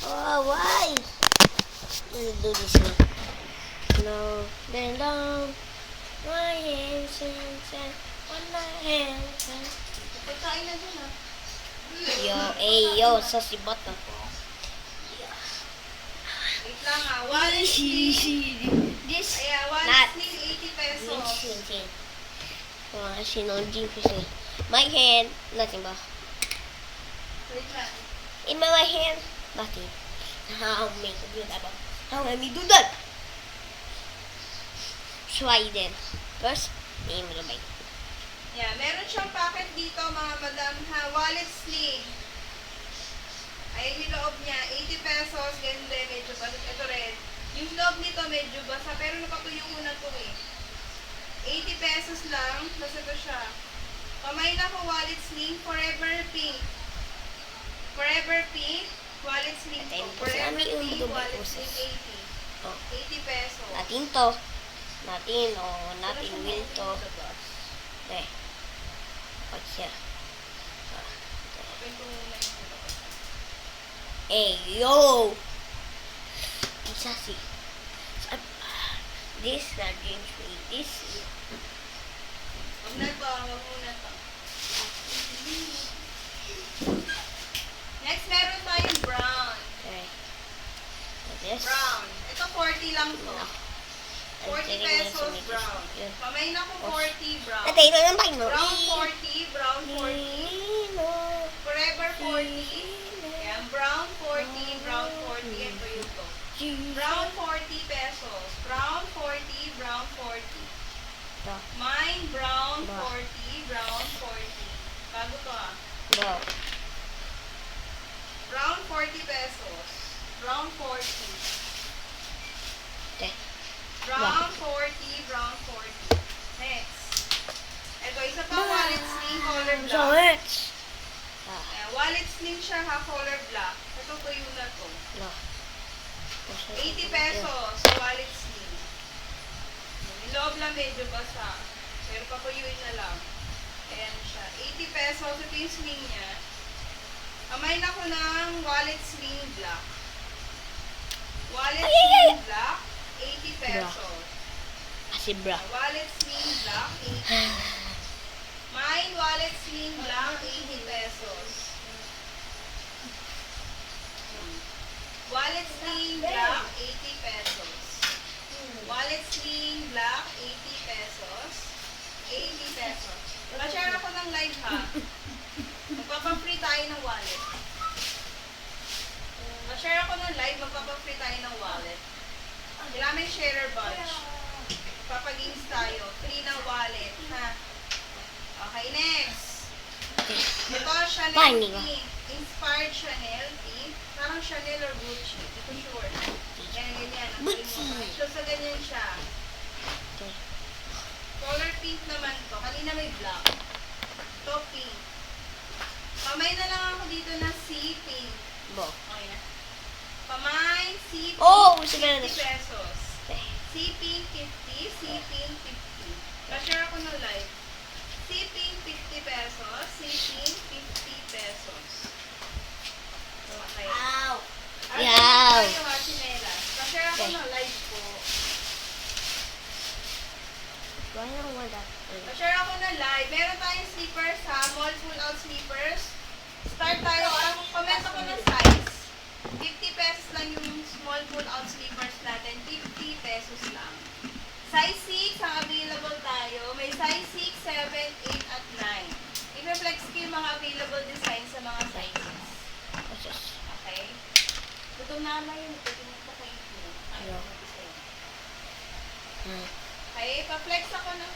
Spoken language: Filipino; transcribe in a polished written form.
Oh, why? Let's do this one. No, then down. My hands on my hands. Pagkain na dun ah. Yo, sa si Bata. Wait lang ah. Wallet sling. This Ayan, wallet not sling 80 pesos. sinonjing kasi. My hand, nothing ba? Wait lang. In my hand, nothing. How may do that? How may me do that? Try then. First, name the bike. Yeah, meron siyang packet dito mga madam ha. Wallet sling. Ayan yung loob niya. 80 pesos. Ganun din. Medyo basa. Ito rin. Yung loob nito medyo basa. Pero napatuyo ko na ito eh. 80 pesos lang. Basta ito siya. Kamay na ko wallet sling. Forever pink. Forever pink. Wallet sling to. Forever pink. Wallet sling 80. Oh. 80 pesos. Natin to. Natin will to. Okay. What's here? Open ko muna yung labas. Hey, yo! Isa si. This not James Lee. This is. Huwag na to. Huwag muna to. Next, meron tayong brown. Okay. This. Brown. Ito 40 lang to. 40 pesos brown. Yun. Pamay na ko 40 brown. Ate, ito yung pain mo. Brown 40, brown 40. Forever 40. Yan, brown 40, brown 40. Ito yung to. Brown 40 pesos. Brown 40, brown 40. Mine, brown 40, brown 40. Bago to ah. No. Brown 40 pesos. Brown 40. Okay. Brown 40, brown 40. Next. Ito, isa pa wallet sling, color So black. much. Ayan, wallet sling siya ha, color black. Ito tuyo na to. No. 80 pesos, wallet sling. Yung loob lang medyo basa. Pero papuyuin na lang. Ayan siya. 80 pesos, ito yung sling niya. Kamay na ko ng wallet sling black. Wallet sling black, 80 pesos. Kasi bra. Wallet sling black, 80. Mine wallet sling black, 80 pesos. Wallet sling black, 80 pesos. Wallet sling black, 80 pesos. 80 pesos. Pa-share ako ng live ha. Magpapang-free tayo ng wallet. Pa-share ako ng live, magpapang-free tayo ng wallet. Kailangan may sharer bunch. Papag-games tayo. Free na wallet, ha? Okay, next. Ito, Chanel pink. Inspired Chanel pink. Parang Chanel or Gucci. Ito sure. Yan, ganyan. Gucci. So, sa ganyan siya. Color pink naman to. Kanina may black. Ito pink. Pamay na lang ako dito na C pink. Bo. Okay na. Pamay, C pink. Oh, 50 sabi na pesos. C pink 50, C pink 50. Pa-share ako ng live. C pink 50 pesos, C pink 50 pesos. Okay. Ow. Ano Yaw. tayo ha, chinelas? Pa-share ako ng live po. Why don't want that? Pa-share ako ng live. Meron tayong slippers ha, mall pull out slippers. Start tayo. Comment ako ng size. 50 pesos lang yung small pull out slippers natin. 50 pesos lang. Size 6 ang available tayo. May size 6, 7, 8, at 9. I-flex ko yung mga available design sa mga sizes. Okay? Gutom na naman yun. Gutom na kayo mo. Ayaw mo design. Okay, pa-flex ako ng